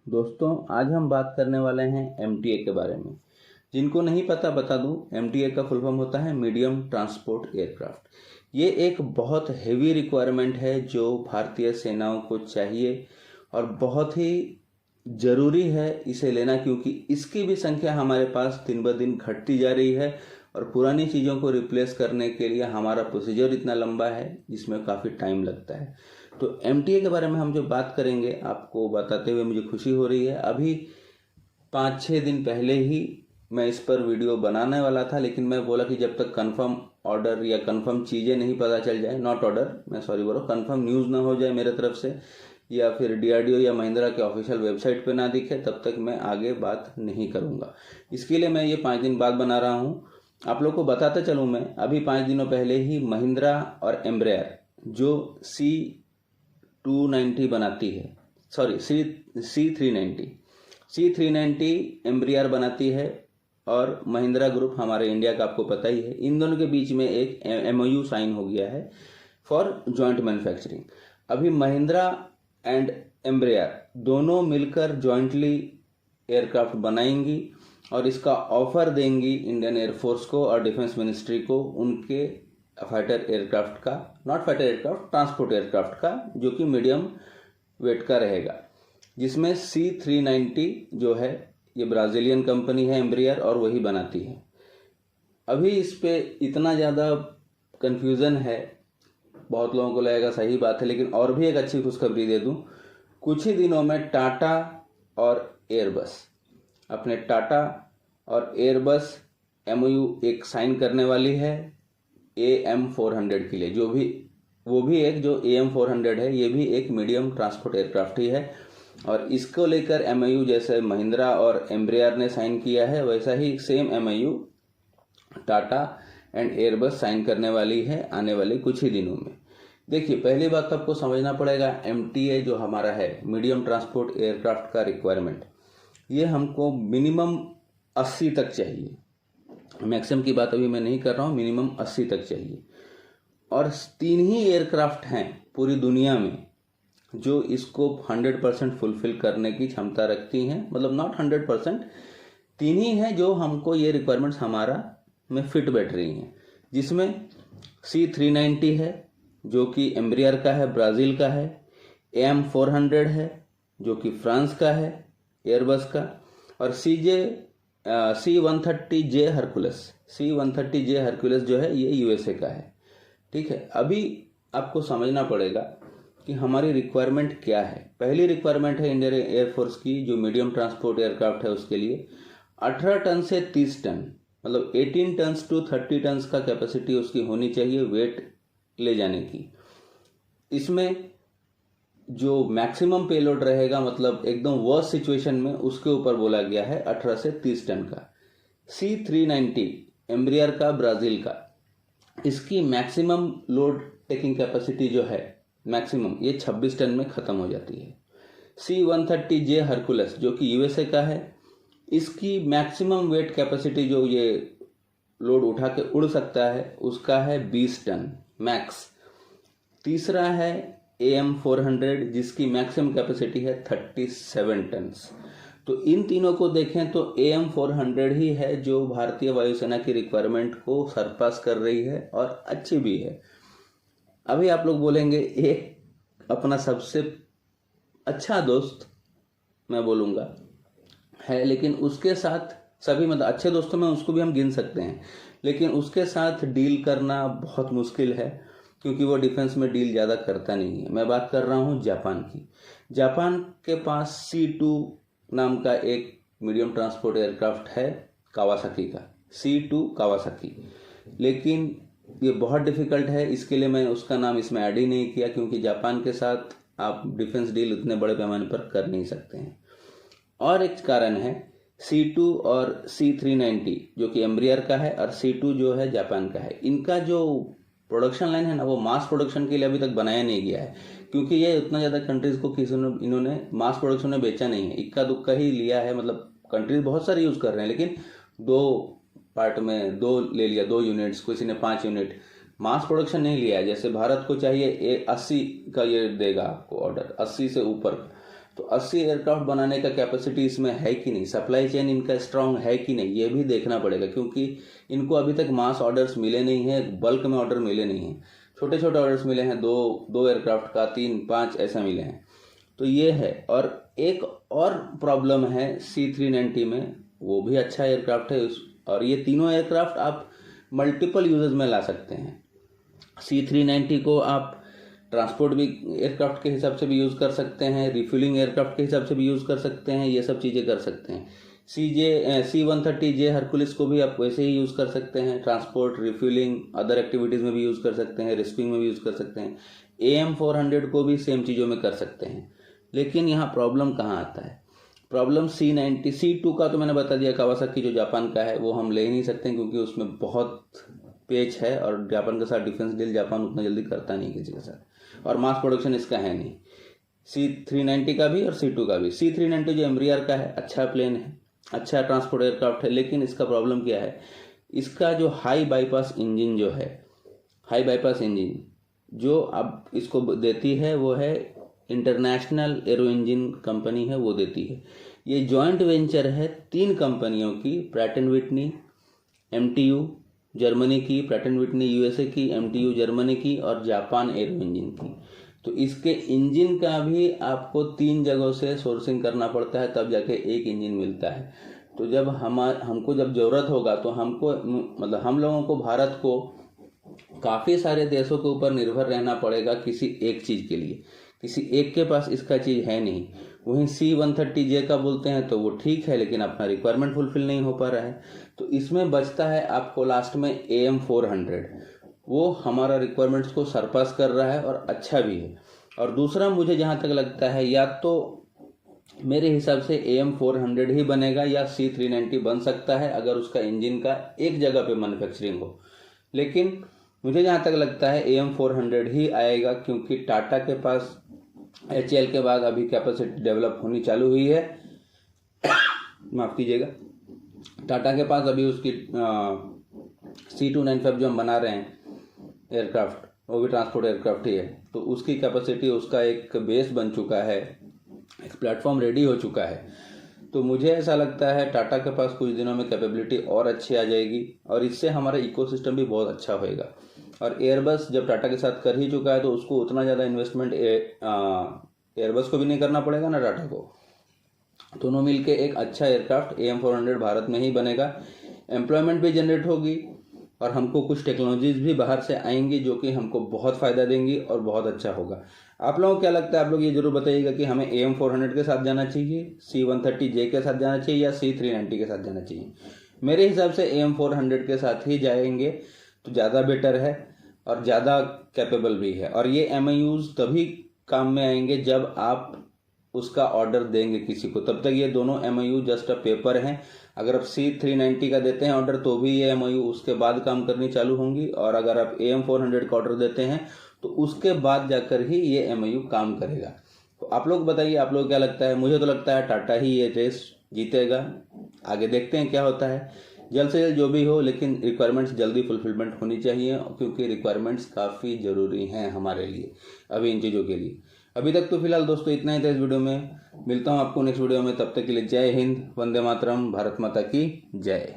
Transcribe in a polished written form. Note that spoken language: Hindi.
दोस्तों, आज हम बात करने वाले हैं एमटीए के बारे में। जिनको नहीं पता बता दूं, एमटीए का फुल फॉर्म होता है मीडियम ट्रांसपोर्ट एयरक्राफ्ट। ये एक बहुत हेवी रिक्वायरमेंट है जो भारतीय सेनाओं को चाहिए और बहुत ही ज़रूरी है इसे लेना, क्योंकि इसकी भी संख्या हमारे पास दिन ब दिन घटती जा रही है और पुरानी चीज़ों को रिप्लेस करने के लिए हमारा प्रोसीजर इतना लंबा है जिसमें काफ़ी टाइम लगता है। तो एमटीए के बारे में हम जो बात करेंगे, आपको बताते हुए मुझे खुशी हो रही है। अभी 5-6 दिन पहले ही मैं इस पर वीडियो बनाने वाला था, लेकिन मैं बोला कि जब तक कंफर्म ऑर्डर या कंफर्म चीज़ें नहीं पता चल जाए, नॉट ऑर्डर, मैं सॉरी बोल रहा हूँ, कंफर्म न्यूज़ ना हो जाए मेरे तरफ से या फिर डीआरडीओ या महिंद्रा के ऑफिशियल वेबसाइट पे ना दिखे, तब तक मैं आगे बात नहीं करूँगा। इसके लिए मैं ये 5 दिन बाद बना रहा हूँ। आप लोग को बताते चलूँ, मैं अभी 5 दिनों पहले ही महिंद्रा और एम्ब्रेयर जो C290 बनाती है, सॉरी C390 एम्ब्रियर बनाती है और महिंद्रा ग्रुप हमारे इंडिया का आपको पता ही है, इन दोनों के बीच में एक MOU साइन हो गया है फॉर जॉइंट मैन्युफैक्चरिंग। अभी महिंद्रा एंड एम्ब्रियर दोनों मिलकर जॉइंटली एयरक्राफ्ट बनाएंगी और इसका ऑफर देंगी इंडियन एयरफोर्स को और डिफेंस मिनिस्ट्री को उनके फाइटर एयरक्राफ्ट का, not fighter aircraft, transport aircraft का, जो कि मीडियम वेट का रहेगा, जिसमें C390 जो है ये ब्राज़ीलियन कंपनी है एम्ब्रियर और वही बनाती है। अभी इस पे इतना ज़्यादा कन्फ्यूज़न है, बहुत लोगों को लगेगा सही बात है, लेकिन और भी एक अच्छी खुशखबरी दे दूं, कुछ ही दिनों में टाटा और एयरबस, अपने टाटा और एयरबस MOU एक साइन करने वाली है AM400 के लिए, वो भी एक जो AM400 है, ये भी एक मीडियम ट्रांसपोर्ट एयरक्राफ्ट ही है। और इसको लेकर MOU जैसे महिंद्रा और एम्ब्रियर ने साइन किया है, वैसा ही same MOU Tata and Airbus sign करने वाली है आने वाले कुछ ही दिनों में। देखिए, पहली बात तो आपको समझना पड़ेगा, MTA जो हमारा है मीडियम ट्रांसपोर्ट एयरक्राफ्ट का रिक्वायरमेंट, ये हमको मिनिमम 80 तक चाहिए। मैक्सिमम की बात अभी मैं नहीं कर रहा हूँ, मिनिमम 80 तक चाहिए। और 3 ही एयरक्राफ्ट हैं पूरी दुनिया में जो इसको 100% फुलफिल करने की क्षमता रखती हैं, मतलब नॉट 100%, 3 ही हैं जो हमको ये रिक्वायरमेंट्स हमारा में फिट बैठ रही हैं, जिसमें C390 है जो कि एम्ब्रियर का है, ब्राज़ील का है, AM400 है जो कि फ्रांस का है, एयरबस का, और C130J हरकुलस जो है ये USA का है। ठीक है, अभी आपको समझना पड़ेगा कि हमारी रिक्वायरमेंट क्या है। पहली रिक्वायरमेंट है इंडियन एयरफोर्स की, जो मीडियम ट्रांसपोर्ट एयरक्राफ्ट है उसके लिए 18 टन से 30 टन, मतलब 18 टन टू 30 टन का कैपेसिटी उसकी होनी चाहिए वेट ले जाने की। इसमें जो मैक्सिमम पेलोड रहेगा, मतलब एकदम वर्स्ट सिचुएशन में, उसके ऊपर बोला गया है 18 से 30 टन का। C390 एम्ब्रियर का, ब्राज़ील का, इसकी मैक्सिमम लोड टेकिंग कैपेसिटी जो है मैक्सिमम, ये 26 टन में ख़त्म हो जाती है। C130J हरकुलस जो कि USA का है, इसकी मैक्सिमम वेट कैपेसिटी जो ये लोड उठा के उड़ सकता है उसका है 20 टन मैक्स। तीसरा है AM400 जिसकी मैक्सिमम कैपेसिटी है 37 टन। तो इन तीनों को देखें तो AM400 ही है जो भारतीय वायुसेना की रिक्वायरमेंट को सरपास कर रही है और अच्छी भी है। अभी आप लोग बोलेंगे एक अपना सबसे अच्छा दोस्त मैं बोलूँगा है, लेकिन उसके साथ सभी, मतलब अच्छे दोस्तों में उसको भी हम गिन सकते हैं, लेकिन उसके साथ डील करना बहुत मुश्किल है क्योंकि वो डिफेंस में डील ज़्यादा करता नहीं है। मैं बात कर रहा हूँ जापान की। जापान के पास C2 नाम का एक मीडियम ट्रांसपोर्ट एयरक्राफ्ट है कावासाकी का, C2 कावासाकी, लेकिन ये बहुत डिफ़िकल्ट है, इसके लिए मैं उसका नाम इसमें ऐड ही नहीं किया क्योंकि जापान के साथ आप डिफेंस डील उतने बड़े पैमाने पर कर नहीं सकते हैं। और एक कारण है C2 और C390 जो कि एम्ब्रियर का है और C2 जो है जापान का है, इनका जो प्रोडक्शन लाइन है ना, वो मास प्रोडक्शन के लिए अभी तक बनाया नहीं गया है क्योंकि ये उतना ज़्यादा कंट्रीज़ को किसी ने इन्होंने मास प्रोडक्शन में बेचा नहीं है, इक्का दुक्का ही लिया है। मतलब कंट्रीज बहुत सारे यूज़ कर रहे हैं, लेकिन 2 पार्ट में 2 ले लिया, 2 यूनिट्स, किसी ने 5 यूनिट, मास प्रोडक्शन नहीं लिया है। जैसे भारत को चाहिए 80 का, ये देगा आपको ऑर्डर 80 से ऊपर, तो 80 एयरक्राफ्ट बनाने का कैपेसिटी इसमें है कि नहीं, सप्लाई चेन इनका स्ट्रांग है कि नहीं, ये भी देखना पड़ेगा, क्योंकि इनको अभी तक मास ऑर्डर्स मिले नहीं हैं, बल्क में ऑर्डर मिले नहीं हैं, छोटे छोटे ऑर्डर्स मिले हैं, दो एयरक्राफ्ट का, 3-5 ऐसा मिले हैं। तो ये है। और एक और प्रॉब्लम है C390 में, वो भी अच्छा एयरक्राफ्ट है, और ये तीनों एयरक्राफ्ट आप मल्टीपल यूजेस में ला सकते हैं। C390 को आप ट्रांसपोर्ट भी एयरक्राफ्ट के हिसाब से भी यूज़ कर सकते हैं, रिफ्यूलिंग एयरक्राफ्ट के हिसाब से भी यूज़ कर सकते हैं, ये सब चीज़ें कर सकते हैं। C130J हरकुलिस को भी आप वैसे ही यूज़ कर सकते हैं, ट्रांसपोर्ट, रिफ्यूलिंग, अदर एक्टिविटीज़ में भी यूज़ कर सकते हैं, रिस्किंग में भी यूज़ कर सकते हैं। AM400 को भी सेम चीज़ों में कर सकते हैं। लेकिन यहाँ प्रॉब्लम कहाँ आता है? प्रॉब्लम C2 का तो मैंने बता दिया, कावासाकी जो जापान का है वो हम ले ही नहीं सकते, क्योंकि उसमें बहुत पेच है, और जापान के साथ डिफेंस डील जापान उतना जल्दी करता नहीं किसी के साथ, और मास प्रोडक्शन इसका है नहीं। C390 का भी और C2 का भी। C390 जो एम्ब्रियर का है, अच्छा प्लेन है, अच्छा ट्रांसपोर्ट एयरक्राफ्ट है, लेकिन इसका प्रॉब्लम क्या है? इसका जो हाई बाईपास इंजन जो है, हाई बाईपास इंजन जो अब इसको देती है वो है इंटरनेशनल एरो इंजन कंपनी है, वो देती है। ये जॉइंट वेंचर है 3 कंपनियों की, Pratt and Whitney, MTU Germany की, प्रैट एंड विटनी USA की, MTU जर्मनी की, और जापान एरो इंजन की। तो इसके इंजन का भी आपको 3 जगहों से सोर्सिंग करना पड़ता है, तब जाके एक इंजन मिलता है। तो जब हमको जब ज़रूरत होगा तो हमको, मतलब हम लोगों को, भारत को काफ़ी सारे देशों के ऊपर निर्भर रहना पड़ेगा किसी एक चीज़ के लिए। किसी एक के पास इसका चीज़ है नहीं। वहीं C130J का बोलते हैं तो वो ठीक है, लेकिन अपना रिक्वायरमेंट फुलफिल नहीं हो पा रहा है। तो इसमें बचता है आपको लास्ट में AM400, वो हमारा रिक्वायरमेंट्स को सरपास कर रहा है और अच्छा भी है। और दूसरा मुझे जहाँ तक लगता है, या तो मेरे हिसाब से AM400 ही बनेगा, या C390 बन सकता है अगर उसका इंजन का एक जगह पे मैन्युफैक्चरिंग हो। लेकिन मुझे जहाँ तक लगता है AM400 ही आएगा, क्योंकि टाटा के पास HAL के बाद अभी कैपेसिटी डेवलप होनी चालू हुई है। माफ़ कीजिएगा, टाटा के पास अभी उसकी C295 जो हम बना रहे हैं एयरक्राफ्ट, वो भी ट्रांसपोर्ट एयरक्राफ्ट ही है, तो उसकी कैपेसिटी, उसका एक बेस बन चुका है, एक प्लेटफॉर्म रेडी हो चुका है। तो मुझे ऐसा लगता है टाटा के पास कुछ दिनों में कैपेबिलिटी और अच्छी आ जाएगी, और इससे हमारा इकोसिस्टम भी बहुत अच्छा होएगा। और एयरबस जब टाटा के साथ कर ही चुका है, तो उसको उतना ज़्यादा इन्वेस्टमेंट एयरबस को भी नहीं करना पड़ेगा ना टाटा को। दोनों मिलके एक अच्छा एयरक्राफ्ट AM400 भारत में ही बनेगा, एम्प्लॉयमेंट भी जनरेट होगी, और हमको कुछ टेक्नोलॉजीज भी बाहर से आएंगी जो कि हमको बहुत फ़ायदा देंगी और बहुत अच्छा होगा। आप लोगों को क्या लगता है? आप लोग ये जरूर बताइएगा कि हमें AM400 के साथ जाना चाहिए, C130J के साथ जाना चाहिए, या C390 के साथ जाना चाहिए। मेरे हिसाब से AM400 के साथ ही जाएंगे तो ज़्यादा बेटर है, और ज़्यादा कैपेबल भी है। और ये MIUs तभी काम में आएंगे जब आप उसका ऑर्डर देंगे किसी को, तब तक ये दोनों MIU जस्ट अ पेपर हैं। अगर आप C390 का देते हैं ऑर्डर तो भी ये MIU उसके बाद काम करनी चालू होंगी, और अगर आप AM400 का ऑर्डर देते हैं तो उसके बाद जाकर ही ये MIU काम करेगा। तो आप लोग बताइए, आप लोग क्या लगता है? मुझे तो लगता है टाटा ही ये रेस जीतेगा। आगे देखते हैं क्या होता है। जल्द से जल्द जो भी हो, लेकिन रिक्वायरमेंट्स जल्दी फुलफिलमेंट होनी चाहिए, क्योंकि रिक्वायरमेंट्स काफ़ी ज़रूरी हैं हमारे लिए अभी इन चीज़ों के लिए। अभी तक तो फिलहाल दोस्तों इतना ही था इस वीडियो में। मिलता हूँ आपको नेक्स्ट वीडियो में, तब तक के लिए जय हिंद, वंदे मातरम, भारत माता की जय।